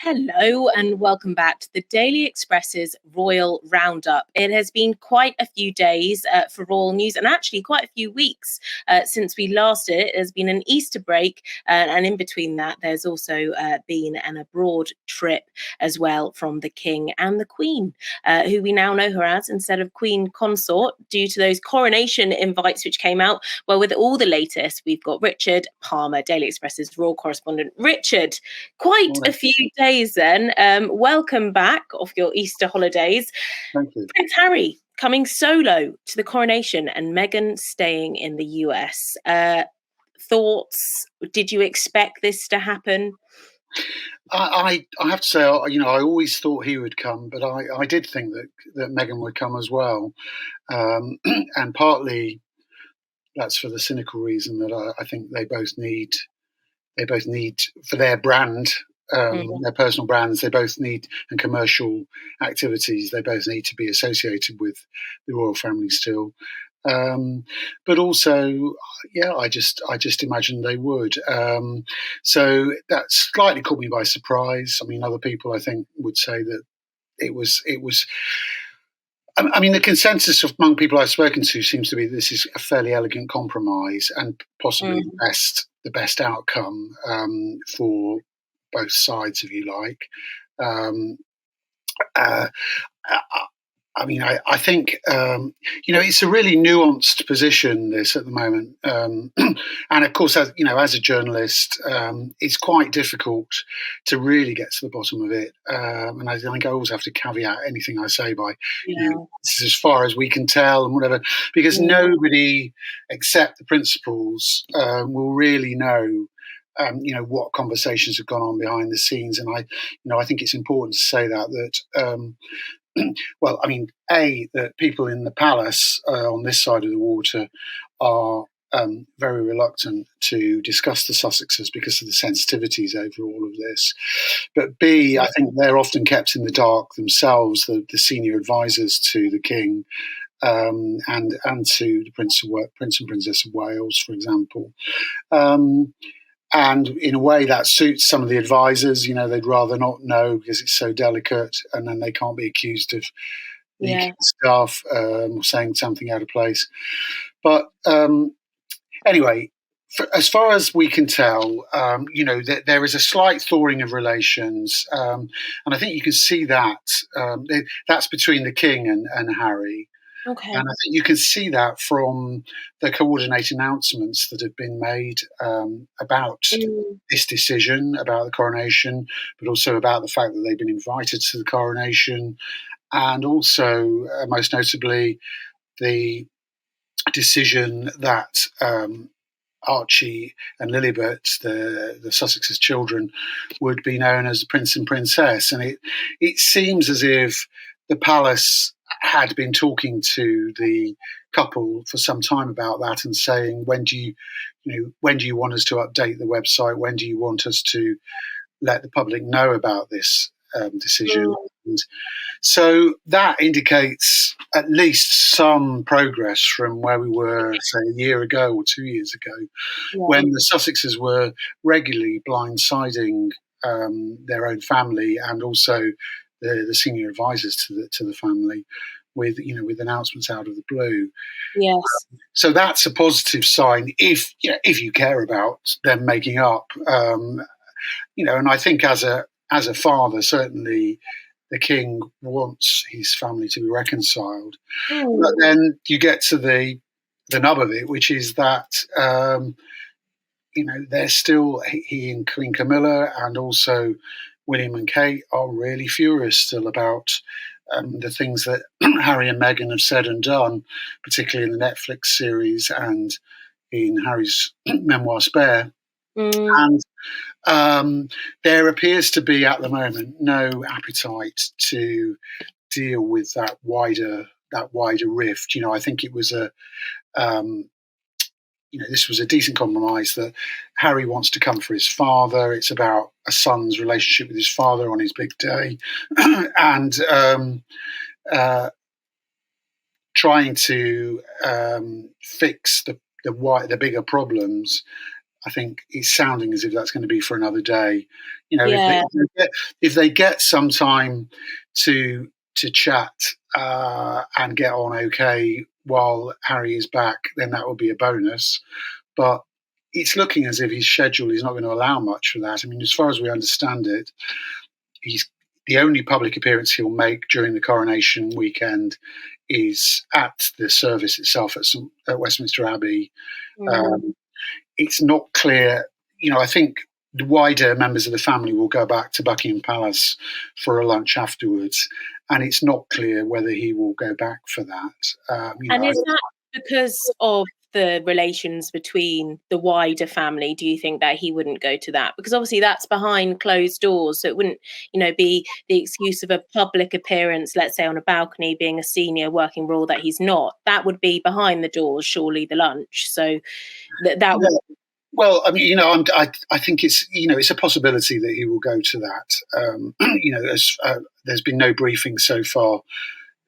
Hello and welcome back to the Daily Express's Royal Roundup. It has been quite a few days for royal news, and actually quite a few weeks since we last did it. There's been an Easter break, and in between that there's also been an abroad trip as well from the King and the Queen, who we now know her as instead of Queen Consort, due to those coronation invites which came out. Well, with all the latest, we've got Richard Palmer, Daily Express's royal correspondent. Richard, quite a few days then. Welcome back off your Easter holidays. Thank you. Prince Harry coming solo to the coronation and Meghan staying in the US. Thoughts? Did you expect this to happen? I have to say, I always thought he would come, but I did think that Meghan would come as well, and partly that's for the cynical reason that I think they both need for their brand. Their personal brands, they both need, and commercial activities, they both need to be associated with the royal family still. But also, I just imagined they would. So that slightly caught me by surprise. I mean, other people I think would say that it was. I mean, the consensus among people I've spoken to seems to be this is a fairly elegant compromise and possibly the best outcome for both sides, if you like. I think it's a really nuanced position, this, at the moment, and of course, as a journalist, it's quite difficult to really get to the bottom of it. And I think I always have to caveat anything I say by, this is as far as we can tell and whatever, because nobody except the principals will really know. What conversations have gone on behind the scenes, and I think it's important to say that well, I mean, that people in the palace on this side of the water are very reluctant to discuss the Sussexes because of the sensitivities over all of this. But B, I think they're often kept in the dark themselves, the senior advisors to the King. And to the Prince and Princess of Wales, for example. And in a way that suits some of the advisors. They'd rather not know because it's so delicate, and then they can't be accused of leaking stuff or saying something out of place. But anyway, as far as we can tell, there is a slight thawing of relations, and I think you can see that that's between the King and Harry. Okay. And I think you can see that from the coordinated announcements that have been made about this decision, about the coronation, but also about the fact that they've been invited to the coronation, and also, most notably, the decision that Archie and Lilibet, the Sussexes' children, would be known as Prince and Princess. And it seems as if the palace had been talking to the couple for some time about that and saying, when do you want us to update the website? When do you want us to let the public know about this decision? And so that indicates at least some progress from where we were, say, a year ago or 2 years ago, when the Sussexes were regularly blindsiding their own family and also the senior advisors to the family with announcements out of the blue. Yes. So that's a positive sign if you care about them making up. And I think as a father, certainly the King wants his family to be reconciled. But then you get to the nub of it, which is that they're still, he and Queen Camilla and also William and Kate are really furious still about the things that Harry and Meghan have said and done, particularly in the Netflix series and in Harry's memoir Spare. And there appears to be at the moment no appetite to deal with that wider rift. I think it was this was a decent compromise that Harry wants to come for his father. It's about a son's relationship with his father on his big day, and trying to fix the bigger problems. I think it's sounding as if that's going to be for another day. You know, Yeah. if they get some time to chat and get on okay while Harry is back, then that would be a bonus. But it's looking as if his schedule is not going to allow much for that. I mean, as far as we understand it, he's the only public appearance he'll make during the coronation weekend is at the service itself at Westminster Abbey. It's not clear. You know, I think the wider members of the family will go back to Buckingham Palace for a lunch afterwards, and it's not clear whether he will go back for that. And is that because of the relations between the wider family? Do you think that he wouldn't go to that? Because obviously that's behind closed doors, so it wouldn't, be the excuse of a public appearance, let's say on a balcony, being a senior working royal that he's not. That would be behind the doors, surely, the lunch. So that would. Well, I mean, I think it's a possibility that he will go to that. There's been no briefing so far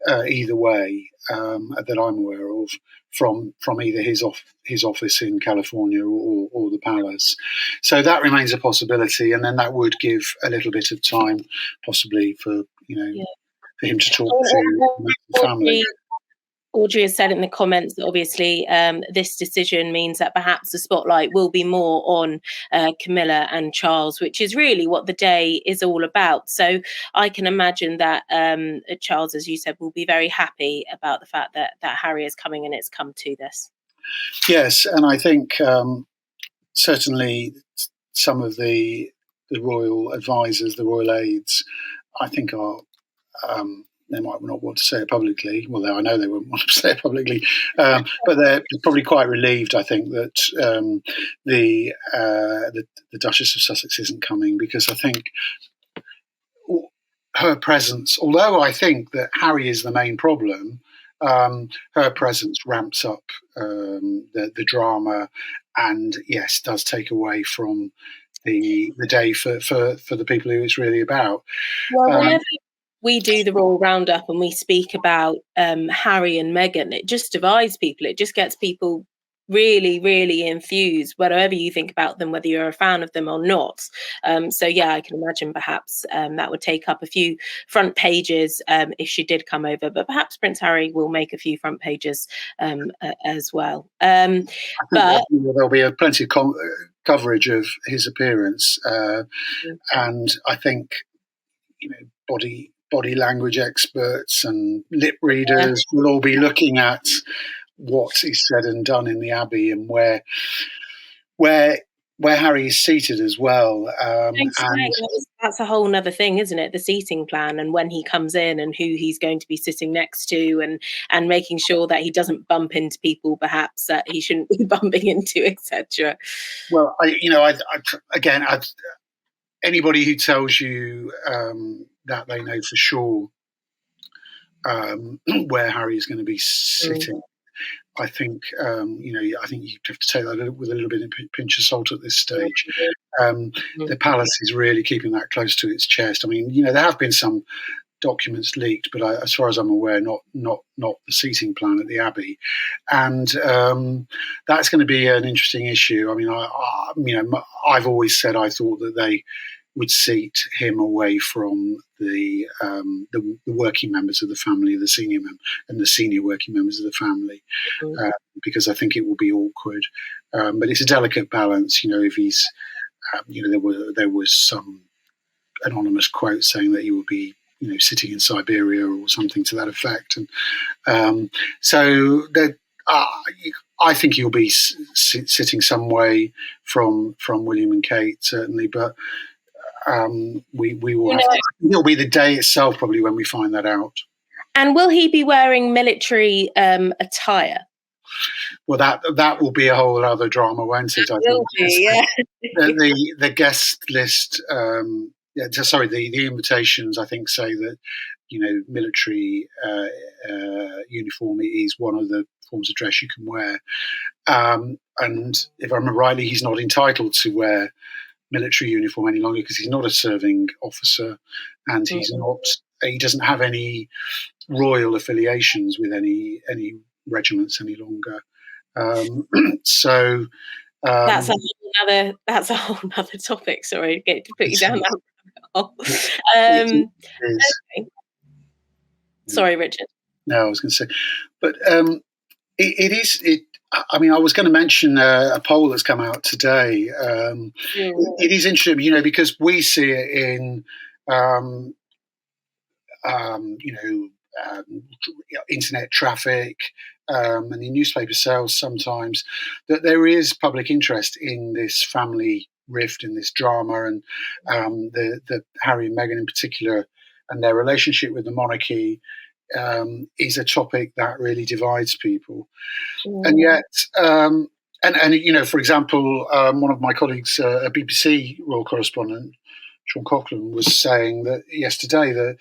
either way that I'm aware of from either his office in California or the palace. So that remains a possibility, and then that would give a little bit of time, possibly for him to talk to the family. Audrey has said in the comments that obviously this decision means that perhaps the spotlight will be more on Camilla and Charles, which is really what the day is all about. So I can imagine that Charles, as you said, will be very happy about the fact that Harry is coming and it's come to this. Yes, and I think certainly some of the royal advisors, the royal aides, I think are... they might not want to say it publicly. Well, I know they wouldn't want to say it publicly, but they're probably quite relieved, I think, that the Duchess of Sussex isn't coming, because I think her presence, although I think that Harry is the main problem, her presence ramps up the drama, and yes, does take away from the day for the people who it's really about. Well, whenever we do the Royal Roundup and we speak about Harry and Meghan, it just divides people. It just gets people really, really infused, whatever you think about them, whether you're a fan of them or not. So yeah, I can imagine perhaps that would take up a few front pages if she did come over, but perhaps Prince Harry will make a few front pages as well. But there'll be plenty of coverage of his appearance, and I think body language experts and lip readers will all be looking at what is said and done in the Abbey, and where Harry is seated as well. And that's a whole nother thing, isn't it? The seating plan, and when he comes in and who he's going to be sitting next to, and making sure that he doesn't bump into people perhaps that he shouldn't be bumping into, etc. Well, anybody who tells you that they know for sure where Harry is going to be sitting, I think you have to take that with a little bit of pinch of salt at this stage. The palace is really keeping that close to its chest. I mean, there have been some documents leaked, but as far as I'm aware, not the seating plan at the Abbey, and that's going to be an interesting issue. I mean, I've always said I thought that they would seat him away from the working members of the family, the senior working members of the family, because I think it will be awkward. But it's a delicate balance, if he's, there was some anonymous quote saying that he would be, sitting in Siberia or something to that effect, and so that. I think he'll be sitting some way from William and Kate, certainly, but. We will. It'll be the day itself, probably, when we find that out. And will he be wearing military attire? Well, that will be a whole other drama, won't it? I think. The guest list. The invitations, I think, say that military uniform is one of the forms of dress you can wear, and if I remember rightly, he's not entitled to wear military uniform any longer because he's not a serving officer, and he doesn't have any royal affiliations with any regiments any longer. So That's a whole other topic. Sorry, to put you down that hole. Okay. Sorry, Richard. No, I was going to say, but it is. I mean, I was going to mention a poll that's come out today. It is interesting, because we see it in, internet traffic and in newspaper sales sometimes, that there is public interest in this family rift, in this drama, and the Harry and Meghan in particular, and their relationship with the monarchy is a topic that really divides people. And yet, for example, one of my colleagues, a BBC royal correspondent, Sean Coughlin, was saying that yesterday that,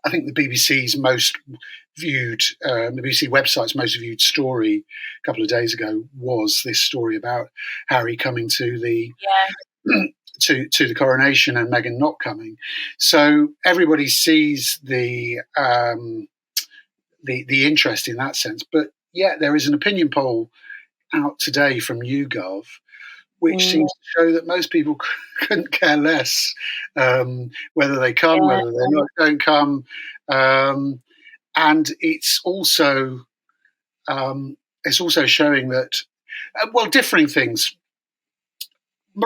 I think the BBC's most viewed, the BBC website's most viewed story a couple of days ago was this story about Harry coming to the to the coronation and Meghan not coming. So everybody sees the interest in that sense. But yet there is an opinion poll out today from YouGov, which seems to show that most people couldn't care less whether they come, whether they don't come. And it's also showing that, differing things.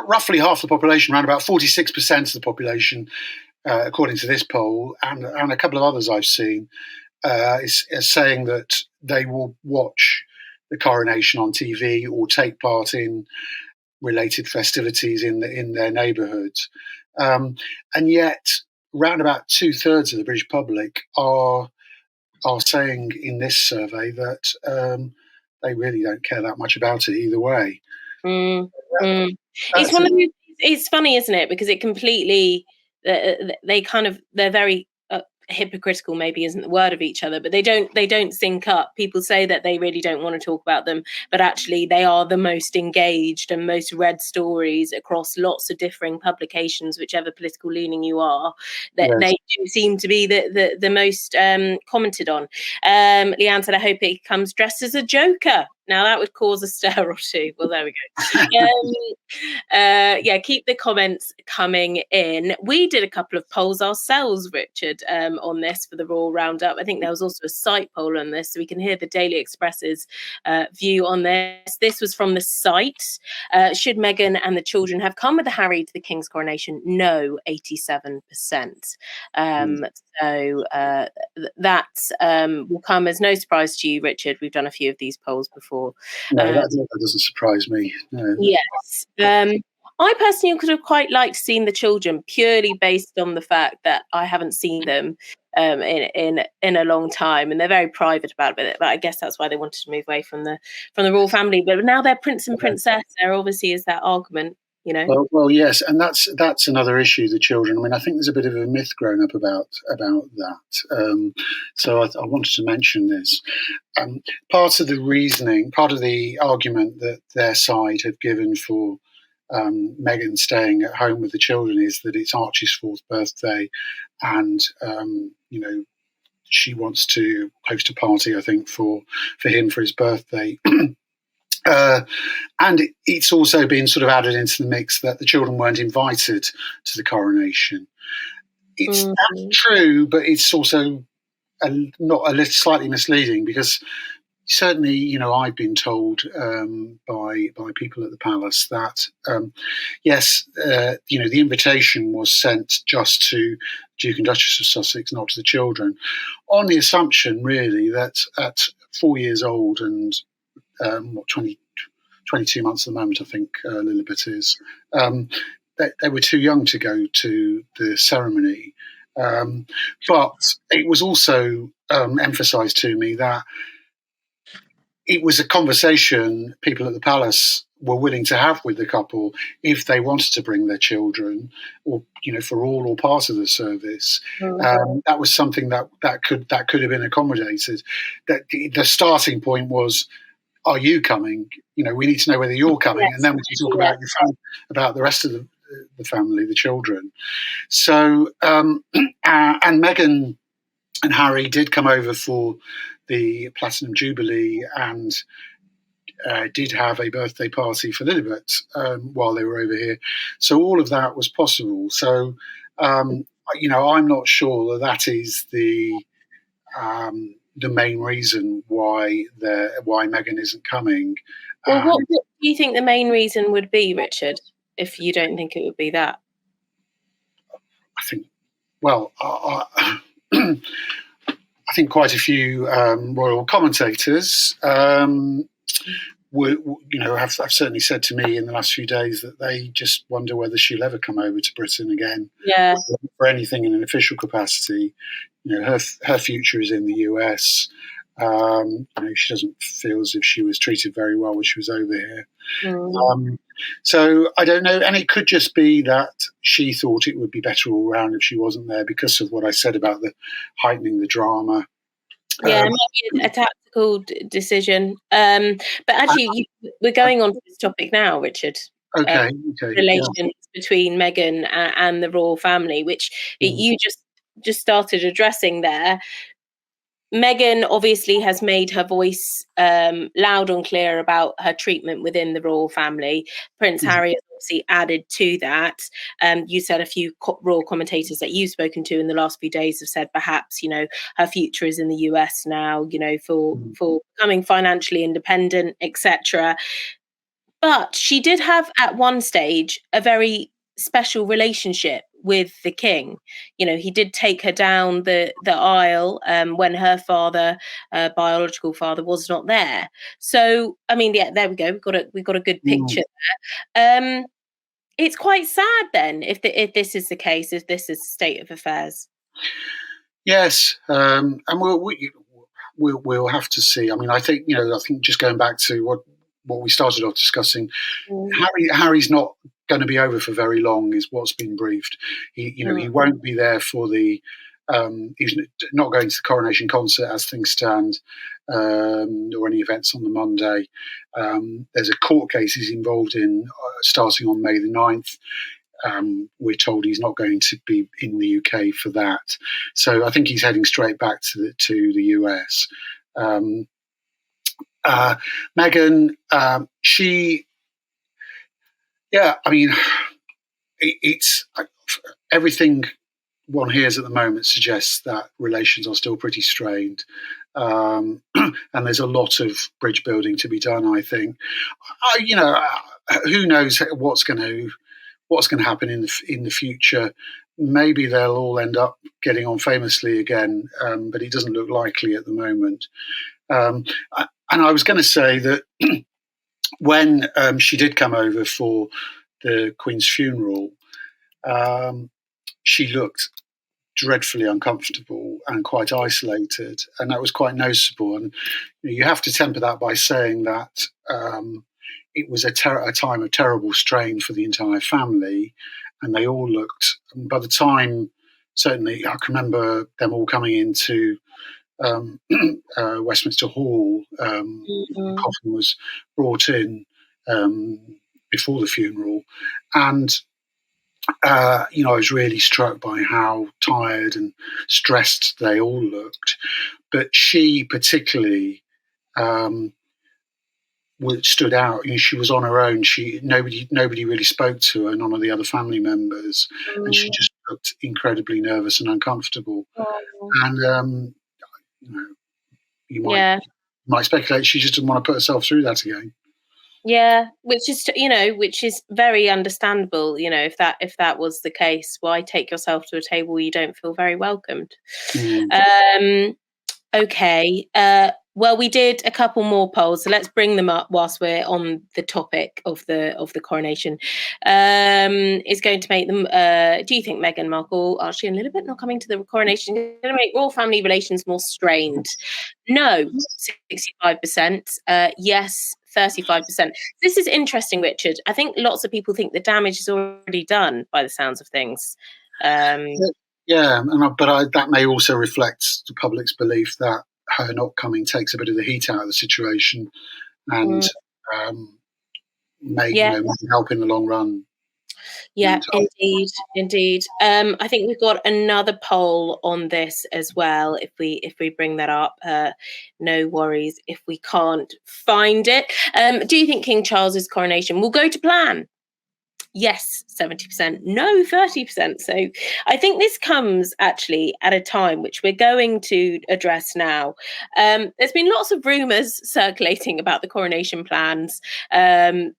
Roughly half the population, around about 46% of the population, according to this poll, and a couple of others I've seen, is saying that they will watch the coronation on TV or take part in related festivities in their neighbourhoods. And yet, around about 2/3 of the British public are saying in this survey that they really don't care that much about it either way. It's funny, isn't it? Because it completely, they're very hypocritical, maybe isn't the word, of each other, but they don't sync up. People say that they really don't want to talk about them, but actually they are the most engaged and most read stories across lots of differing publications, whichever political leaning you are, that they do seem to be the most commented on. Leanne said, I hope it comes dressed as a Joker. Now that would cause a stir or two. Well, there we go. Keep the comments coming in. We did a couple of polls ourselves, Richard, on this for the Royal Roundup. I think there was also a site poll on this, so we can hear the Daily Express's view on this. This was from the site. Should Meghan and the children have come with Harry to the King's coronation? No, 87%. So that will come as no surprise to you, Richard. We've done a few of these polls before. No, that doesn't surprise me. No. Yes. I personally could have quite liked seeing the children, purely based on the fact that I haven't seen them in a long time, and they're very private about it. But I guess that's why they wanted to move away from the royal family. But now they're prince and princess. There obviously is that argument. Well, yes, and that's another issue. The children. I mean, I think there's a bit of a myth grown up about that. So I wanted to mention this. Part of the reasoning, part of the argument that their side have given for Meghan staying at home with the children is that it's Archie's 4th birthday, and she wants to host a party, I think, for him for his birthday. And it's also been sort of added into the mix that the children weren't invited to the coronation. That's true, but it's also slightly misleading, because certainly, I've been told by people at the palace that yes, the invitation was sent just to Duke and Duchess of Sussex, not to the children, on the assumption really that at 4 years old and 22 months at the moment, I think Lilibet is, they were too young to go to the ceremony. But it was also emphasised to me that it was a conversation people at the palace were willing to have with the couple if they wanted to bring their children, or for all or part of the service. That was something that could have been accommodated. That the starting point was, are you coming? We need to know whether you're coming, and then we can talk about the rest of the family, the children. So, and Meghan and Harry did come over for the Platinum Jubilee, and did have a birthday party for Lilibet while they were over here. So all of that was possible. So, I'm not sure that is the main reason why Meghan isn't coming. Well, what do you think the main reason would be, Richard, if you don't think it would be that? I think, well, I think quite a few royal commentators have certainly said to me in the last few days that they just wonder whether she'll ever come over to Britain again. Yeah. For anything in an official capacity. Her future is in the US. She doesn't feel as if she was treated very well when she was over here. So I don't know, and it could just be that she thought it would be better all round if she wasn't there because of what I said about the heightening the drama. Yeah, it might be a tactical decision. But actually, we're going on to this topic now, Richard. Okay. Relations between Meghan and the royal family, which you just started addressing there. Meghan obviously has made her voice loud and clear about her treatment within the royal family. Prince Harry has obviously added to that. You said a few royal commentators that you've spoken to in the last few days have said perhaps, her future is in the US now, for becoming financially independent, etc. But she did have at one stage a very special relationship with the king. He did take her down the aisle when her father, biological father, was not there. So I mean, yeah, there we go. We've got a good picture there. It's quite sad then if this is the case, if this is the state of affairs. Yes, and we'll have to see. I mean, I think just going back to what we started off discussing, Harry's not going to be over for very long, is what's been briefed. He won't be there for the. He's not going to the Coronation concert as things stand, or any events on the Monday. There's a court case he's involved in starting on May the 9th. We're told he's not going to be in the UK for that. So I think he's heading straight back to the US. Meghan, it's everything one hears at the moment suggests that relations are still pretty strained, and there's a lot of bridge building to be done. I think, who knows what's going to happen in the future. Maybe they'll all end up getting on famously again, but it doesn't look likely at the moment. And I was going to say that when she did come over for the Queen's funeral, she looked dreadfully uncomfortable and quite isolated, and that was quite noticeable. And you have to temper that by saying that it was a time of terrible strain for the entire family, and they all looked. By the time, certainly, I can remember them all coming into Westminster Hall. The coffin was brought in before the funeral, and I was really struck by how tired and stressed they all looked. But she particularly stood out. She was on her own. Nobody really spoke to her, none of the other family members, and she just looked incredibly nervous and uncomfortable. And you might speculate she just didn't want to put herself through that again. Yeah, which is very understandable. If that was the case, why take yourself to a table where you don't feel very welcomed? Okay. Well, we did a couple more polls, so let's bring them up whilst we're on the topic of the coronation. Is going to make them. Do you think Meghan Markle, Archie and Lilibet not coming to the coronation, is going to make royal family relations more strained? No, 65%. Yes, 35%. This is interesting, Richard. I think lots of people think the damage is already done by the sounds of things. That may also reflect the public's belief that her not coming takes a bit of the heat out of the situation and may help in the long run. Yeah, indeed. I think we've got another poll on this as well. If we bring that up, no worries if we can't find it. Do you think King Charles's coronation will go to plan? Yes, 70%. No, 30%. So I think this comes actually at a time which we're going to address now. There's been lots of rumours circulating about the coronation plans in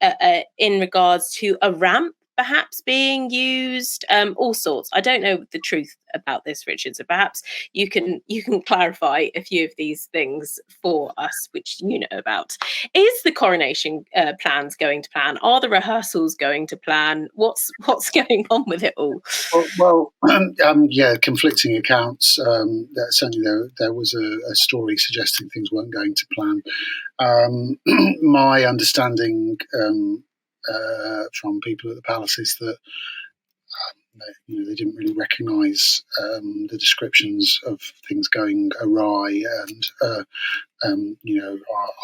regards to a ramp perhaps being used, all sorts. I don't know the truth about this, Richard, so perhaps you can clarify a few of these things for us, which you know about. Is the coronation plans going to plan? Are the rehearsals going to plan? What's going on with it all? Well, yeah, conflicting accounts. Certainly, there was a story suggesting things weren't going to plan. My understanding from people at the palace is that they didn't really recognise the descriptions of things going awry, and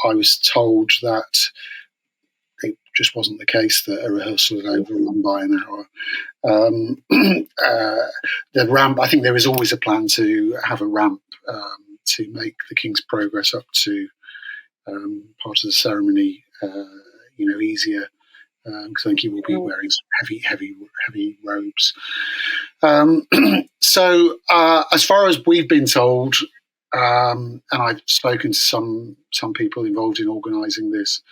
I was told that it just wasn't the case, that a rehearsal had overrun by an hour. The ramp, I think there is always a plan to have a ramp to make the King's progress up to part of the ceremony easier, because I think he will be wearing some heavy robes. So as far as we've been told, and I've spoken to some people involved in organising this,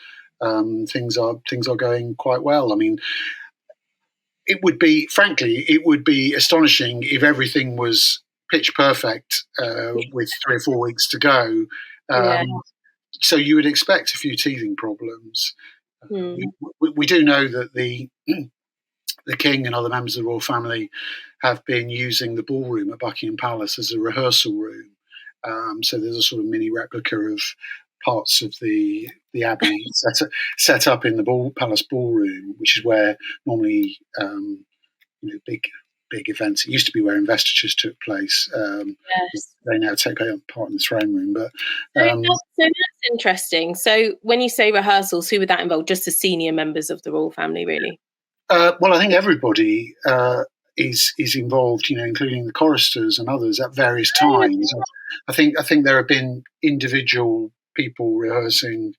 things are going quite well. I mean, it would be astonishing if everything was pitch perfect with 3 or 4 weeks to go. So you would expect a few teething problems. We do know that the King and other members of the royal family have been using the ballroom at Buckingham Palace as a rehearsal room. So there's a sort of mini replica of parts of the Abbey set up in the Palace ballroom, which is where normally big events. It used to be where investitures took place. They now take part in the throne room. But so that's interesting. So when you say rehearsals, who would that involve? Just the senior members of the royal family, really? Well, I think everybody is involved, including the choristers and others at various times. I think there have been individual people rehearsing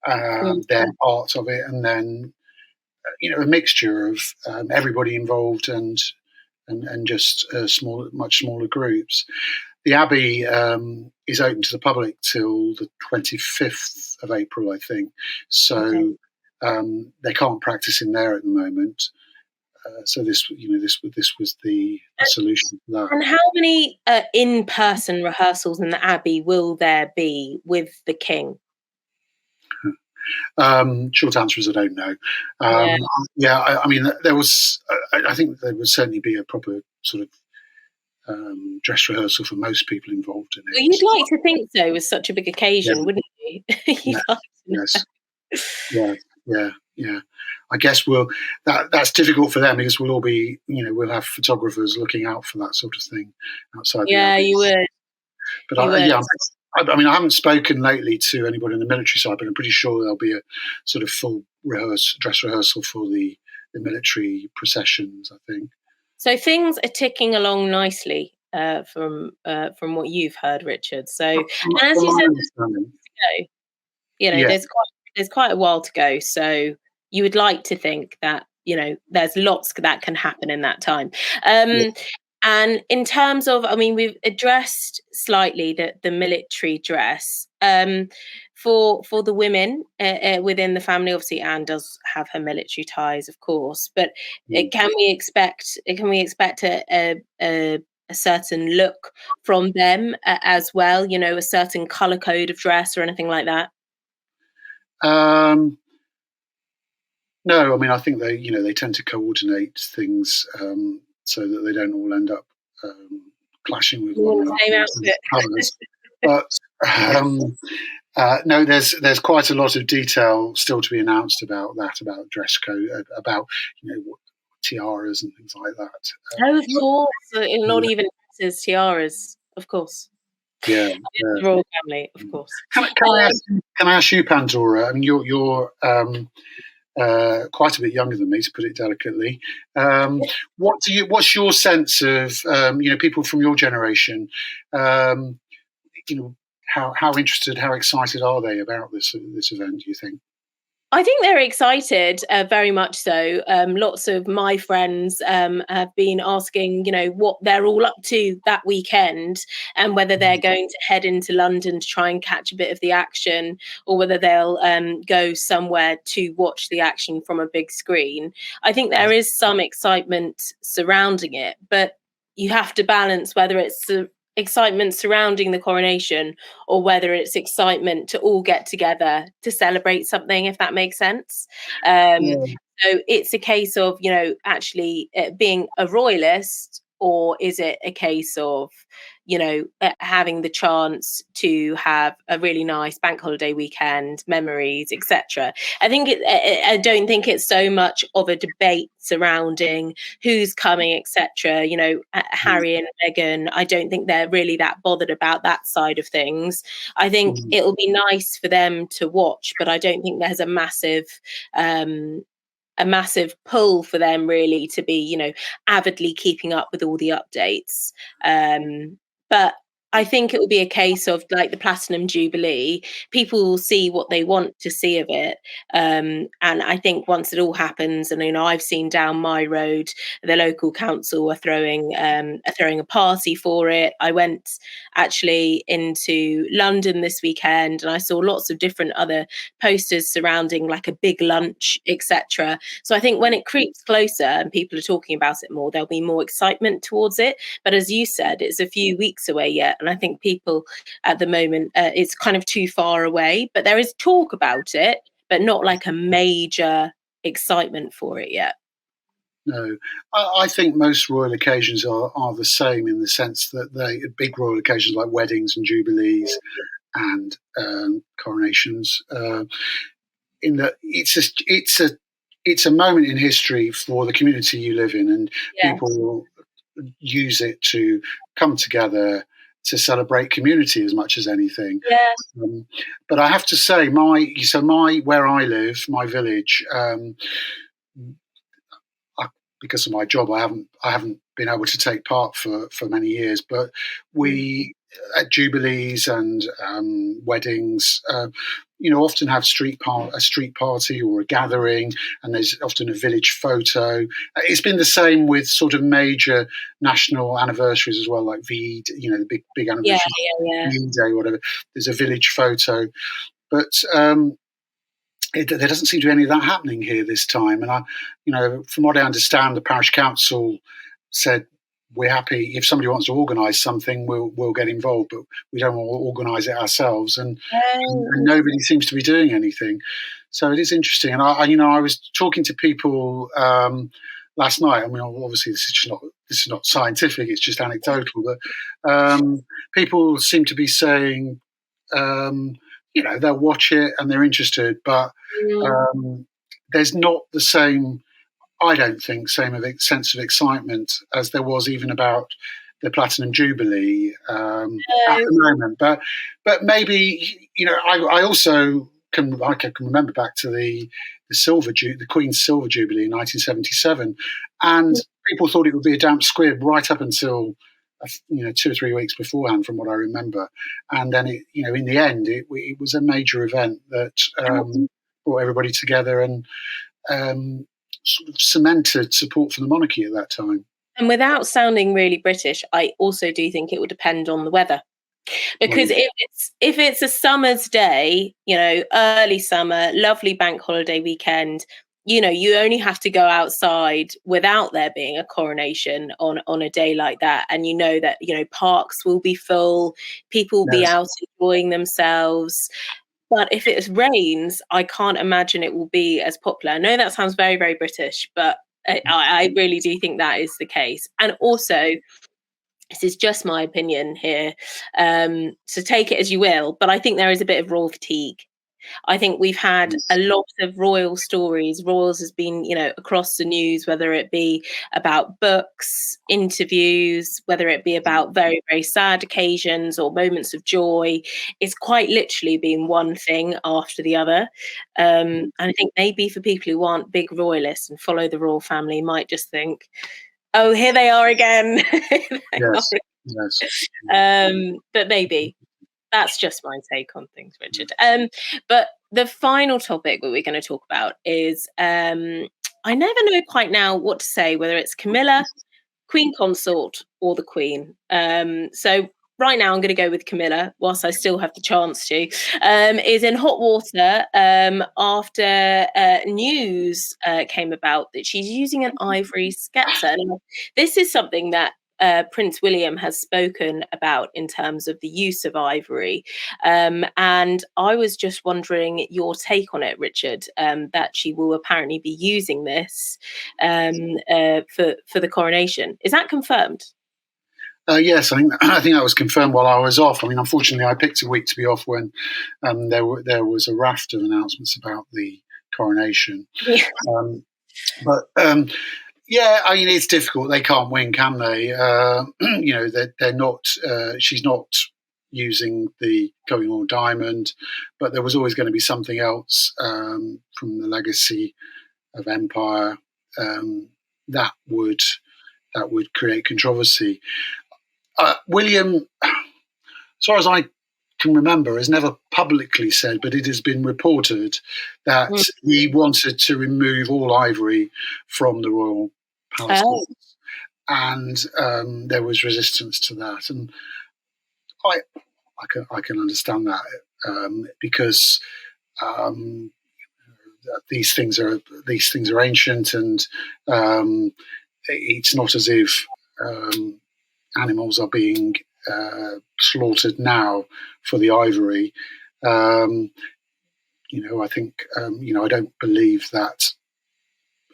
their parts of it, and then a mixture of everybody involved and just much smaller groups. The Abbey is open to the public till the 25th of April, I think. So they can't practice in there at the moment. So this was the solution to that. And how many in-person rehearsals in the Abbey will there be with the King? Short answer is I don't know. I mean, there was. I think there would certainly be a proper sort of dress rehearsal for most people involved in it. Well, you'd like to think so, with such a big occasion, wouldn't you? Yeah. I guess that's difficult for them, because we'll all be, we'll have photographers looking out for that sort of thing outside. Yeah, you would. But I mean, I haven't spoken lately to anybody on the military side, but I'm pretty sure there'll be a sort of full dress rehearsal for the military processions, I think. So things are ticking along nicely from what you've heard, Richard. So, and as you said, there's quite a while to go. So you would like to think that there's lots that can happen in that time. And in terms of, I mean, we've addressed slightly the military dress for the women within the family. Obviously, Anne does have her military ties, of course, but can we expect a certain look from them as well? A certain color code of dress or anything like that? No, I mean, I think they tend to coordinate things so that they don't all end up clashing with one another. But no, there's quite a lot of detail still to be announced about dress code, about tiaras and things like that. Of course, not even dresses, tiaras, of course. Yeah. The royal family, of course. Can I ask you, Pandora? I mean, you're quite a bit younger than me, to put it delicately. What's your sense of people from your generation? How interested, how excited are they about this event, do you think? I think they're excited, very much so. Lots of my friends have been asking, what they're all up to that weekend, and whether they're going to head into London to try and catch a bit of the action, or whether they'll go somewhere to watch the action from a big screen. I think there is some excitement surrounding it, but you have to balance whether it's excitement surrounding the coronation or whether it's excitement to all get together to celebrate something, if that makes sense. So it's a case of, actually being a royalist, or is it a case of, having the chance to have a really nice bank holiday weekend, memories, etc. I don't think it's so much of a debate surrounding who's coming, etc. Harry and Meghan, I don't think they're really that bothered about that side of things. I think it'll be nice for them to watch, but I don't think there's a massive pull for them really to be, avidly keeping up with all the updates. But I think it will be a case of, like the Platinum Jubilee, people will see what they want to see of it. And I think once it all happens, and I've seen down my road, the local council are throwing a party for it. I went actually into London this weekend, and I saw lots of different other posters surrounding like a big lunch, etc. So I think when it creeps closer and people are talking about it more, there'll be more excitement towards it. But as you said, it's a few weeks away yet. And I think people at the moment, it's kind of too far away, but there is talk about it, but not like a major excitement for it yet. No, I think most royal occasions are the same, in the sense that big royal occasions like weddings and jubilees and coronations, in that it's a moment in history for the community you live in, and people will use it to come together to celebrate community as much as anything. But I have to say, where I live, my village, because of my job, I haven't been able to take part for many years. But we, at jubilees and weddings, often have a street party or a gathering, and there's often a village photo. It's been the same with sort of major national anniversaries as well, like the big anniversary, Day, whatever. There's a village photo, but there doesn't seem to be any of that happening here this time. And from what I understand, the parish council said, we're happy if somebody wants to organise something, we'll get involved, but we don't want to organise it ourselves. And nobody seems to be doing anything. So it is interesting. And I was talking to people last night. I mean, obviously this is not scientific; it's just anecdotal. But people seem to be saying, they'll watch it and they're interested, but there's not the same. I don't think same sense of excitement as there was even about the Platinum Jubilee at the moment. But maybe I also can remember back to the Queen's Silver Jubilee in 1977, and people thought it would be a damp squib right up until 2 or 3 weeks beforehand, from what I remember. And then in the end, it was a major event that brought everybody together and sort of cemented support for the monarchy at that time. And without sounding really British, I also do think it would depend on the weather. Because if it's a summer's day, early summer, lovely bank holiday weekend, you only have to go outside without there being a coronation on a day like that. And that, parks will be full, people will be out enjoying themselves. But if it rains, I can't imagine it will be as popular. I know that sounds very, very British, but I really do think that is the case. And also, this is just my opinion here, so take it as you will, but I think there is a bit of royal fatigue. I think we've had a lot of royal stories. Royals has been, across the news, whether it be about books, interviews, whether it be about very, very sad occasions or moments of joy. It's quite literally been one thing after the other. And I think maybe for people who aren't big royalists and follow the royal family might just think, oh, here they are again. But maybe. That's just my take on things, Richard. But the final topic that we're going to talk about is I never know quite now what to say, whether it's Camilla, Queen Consort, or the Queen. So right now I'm going to go with Camilla, whilst I still have the chance to, is in hot water after news came about that she's using an ivory scepter. Now, this is something that Prince William has spoken about in terms of the use of ivory. And I was just wondering your take on it, Richard, that she will apparently be using this for the coronation. Is that confirmed? Yes, I think that was confirmed while I was off. I mean, unfortunately, I picked a week to be off when there was a raft of announcements about the coronation. Yeah. Yeah, I mean, it's difficult. They can't win, can they? They're not. She's not using the going all diamond, but there was always going to be something else from the legacy of empire that would create controversy. William, as far as I can remember, has never publicly said, but it has been reported that he wanted to remove all ivory from the royal palace, and there was resistance to that, and I can understand that because these things are ancient, and it's not as if animals are being slaughtered now for the ivory. I think I don't believe that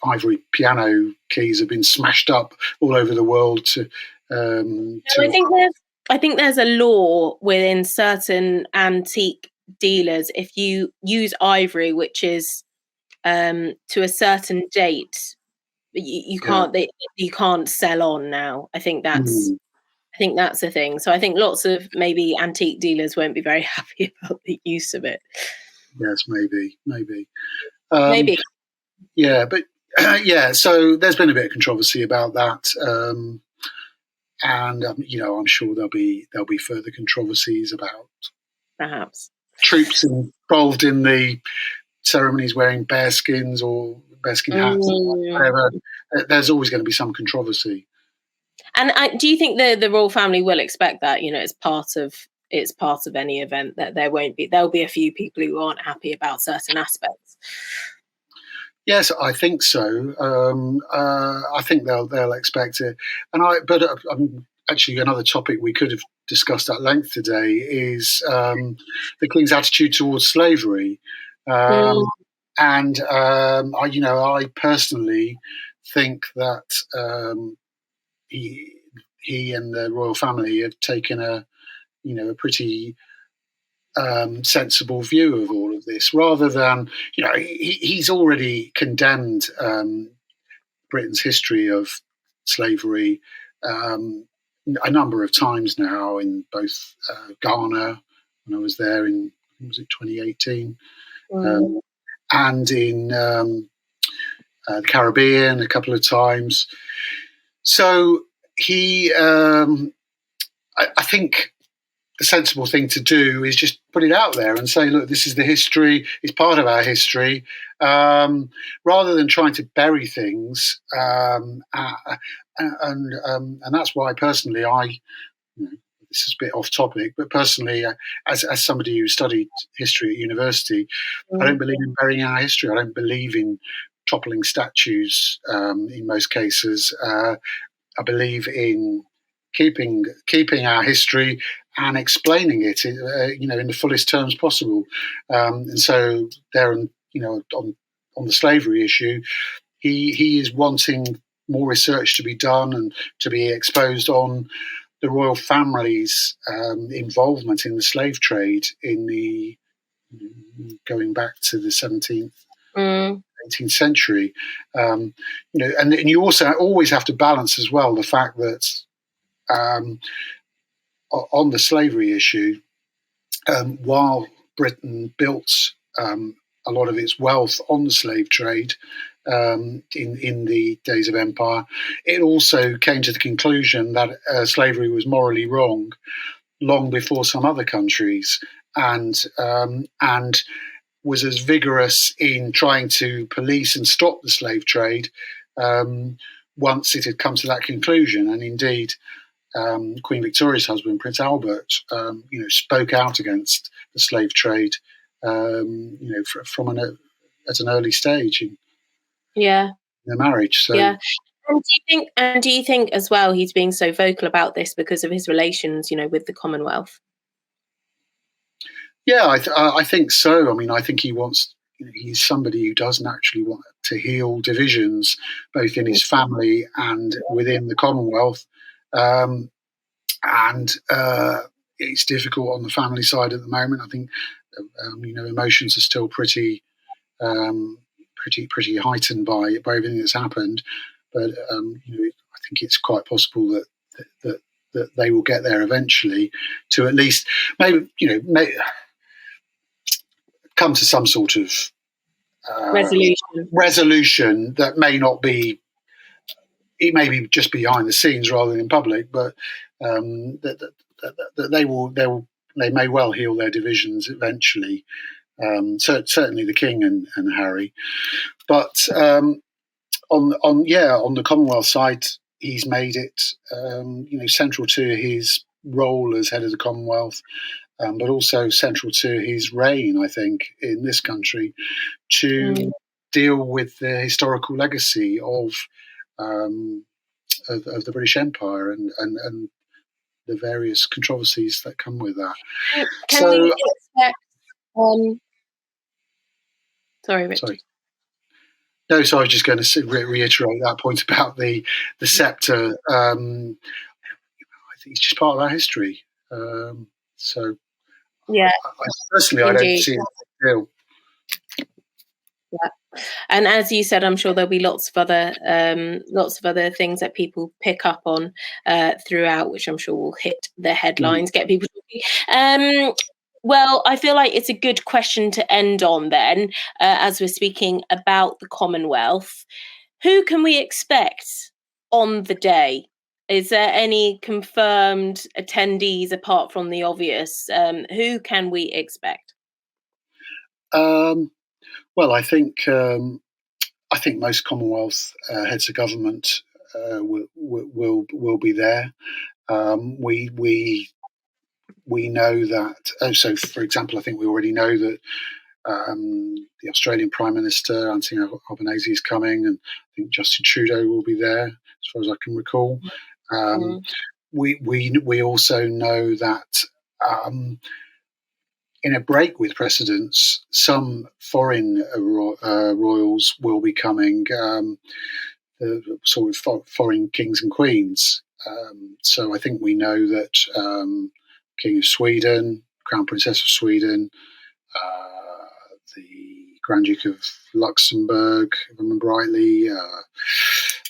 ivory piano keys have been smashed up all over the world I think there's a law within certain antique dealers. If you use ivory, which is to a certain date, you can't sell on now. I think that's the thing. So I think lots of maybe antique dealers won't be very happy about the use of it. Yes, maybe. Maybe. Yeah, but so there's been a bit of controversy about that, and I'm sure there'll be further controversies about perhaps troops involved in the ceremonies wearing bearskins or bearskin hats, whatever. There's always going to be some controversy. And do you think the royal family will expect that? It's part of any event that there'll be a few people who aren't happy about certain aspects. Yes, I think so. I think they'll expect it, but actually another topic we could have discussed at length today is the King's attitude towards slavery, and I personally think that he and the royal family have taken a pretty sensible view of all of this, rather than he's already condemned Britain's history of slavery a number of times now, in both Ghana when I was there in 2018, and in the Caribbean a couple of times. So he, I think the sensible thing to do is just put it out there and say, look, this is the history, it's part of our history, rather than trying to bury things. And that's why personally this is a bit off topic, but personally, as somebody who studied history at university, I don't believe in burying our history. I don't believe in toppling statues in most cases. I believe in keeping our history and explaining it, in the fullest terms possible. And so there, on the slavery issue, he is wanting more research to be done and to be exposed on the royal family's involvement in the slave trade in the going back to the 17th, 18th century. And you also always have to balance as well the fact that on the slavery issue, while Britain built a lot of its wealth on the slave trade in the days of empire, it also came to the conclusion that slavery was morally wrong long before some other countries, and was as vigorous in trying to police and stop the slave trade once it had come to that conclusion. And indeed, Queen Victoria's husband, Prince Albert, spoke out against the slave trade, at an early stage in their marriage. So, yeah. And do you think as well he's being so vocal about this because of his relations, with the Commonwealth? Yeah, I think so. I mean, I think he wants. He's somebody who doesn't actually want to heal divisions, both in his family and within the Commonwealth. And it's difficult on the family side at the moment. I think emotions are still pretty heightened by everything that's happened. But I think it's quite possible that they will get there eventually to at least maybe come to some sort of resolution that may not be. It may be just behind the scenes rather than in public, but that they may well heal their divisions eventually. So certainly the King and Harry, but on the Commonwealth side, he's made it central to his role as head of the Commonwealth, but also central to his reign, I think, in this country, to deal with the historical legacy of the British Empire and the various controversies that come with that. Can we expect? Sorry, Richard. Sorry. No, so I was just going to reiterate that point about the sceptre. I think it's just part of our history. So, yeah, personally, I don't see it as a deal. Yeah, and as you said, I'm sure there'll be lots of other things that people pick up on throughout, which I'm sure will hit the headlines, get people talking. Well, I feel like it's a good question to end on then, as we're speaking about the Commonwealth. Who can we expect on the day? Is there any confirmed attendees apart from the obvious? Who can we expect? Well, I think most Commonwealth heads of government will be there. We know that. So, for example, I think we already know that the Australian Prime Minister Anthony Albanese is coming, and I think Justin Trudeau will be there, as far as I can recall. We also know that in a break with precedents, some foreign royals will be coming, sort of foreign kings and queens. So I think we know that King of Sweden, Crown Princess of Sweden, the Grand Duke of Luxembourg, if I remember rightly,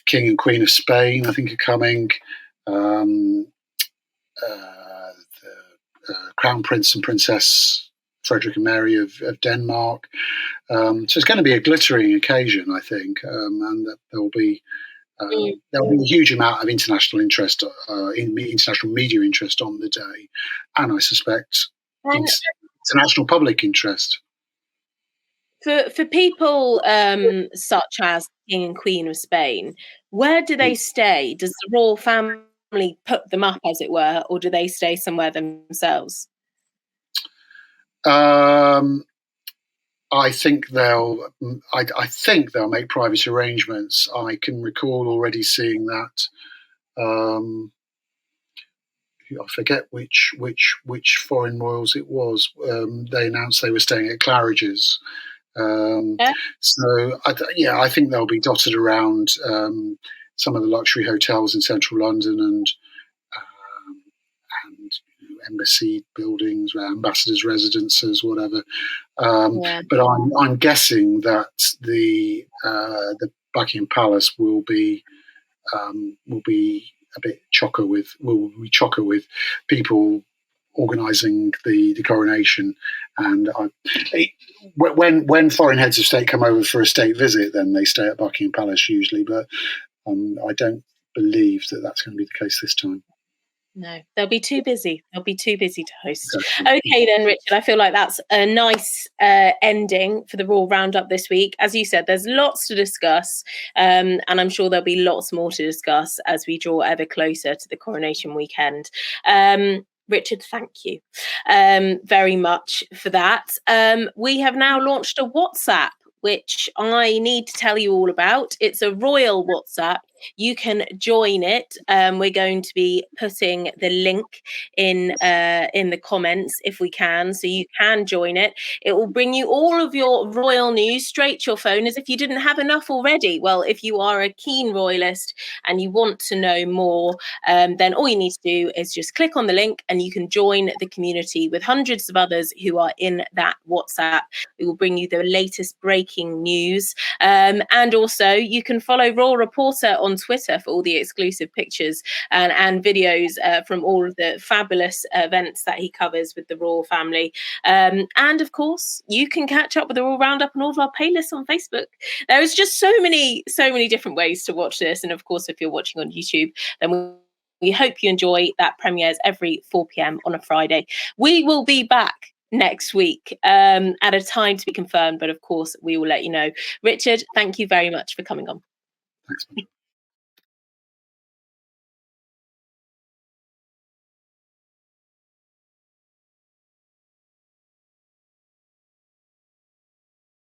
King and Queen of Spain, I think, are coming. The Crown Prince and Princess Frederick and Mary of Denmark. So it's going to be a glittering occasion, I think, and that there will be a huge amount of international interest, international media interest on the day, and I suspect international public interest. For people such as King and Queen of Spain, where do they stay? Does the royal family put them up, as it were, or do they stay somewhere themselves? I think they'll make private arrangements. I can recall already seeing that. I forget which foreign royals it was. They announced they were staying at Claridge's. So I think they'll be dotted around some of the luxury hotels in central London and embassy buildings, ambassadors' residences, whatever. But I'm guessing that the Buckingham Palace will be a bit chocker with people organising the coronation. And when foreign heads of state come over for a state visit, then they stay at Buckingham Palace usually. But I don't believe that that's going to be the case this time. No, they'll be too busy. They'll be too busy to host. Okay, then, Richard, I feel like that's a nice ending for the Royal Roundup this week. As you said, there's lots to discuss, and I'm sure there'll be lots more to discuss as we draw ever closer to the coronation weekend. Richard, thank you very much for that. We have now launched a WhatsApp, which I need to tell you all about. It's a royal WhatsApp. You can join it. We're going to be putting the link in the comments if we can, so you can join it. It will bring you all of your royal news straight to your phone, as if you didn't have enough already. Well, if you are a keen royalist and you want to know more, then all you need to do is just click on the link and you can join the community with hundreds of others who are in that WhatsApp. It will bring you the latest breaking news, and also you can follow Royal Reporter on Twitter for all the exclusive pictures and videos from all of the fabulous events that he covers with the royal family. And of course, you can catch up with the Royal Roundup and all of our playlists on Facebook. There is just so many different ways to watch this. And of course, if you're watching on YouTube, then we hope you enjoy that. Premieres every 4 p.m. on a Friday. We will be back next week at a time to be confirmed, but of course, we will let you know. Richard, thank you very much for coming on. Thanks.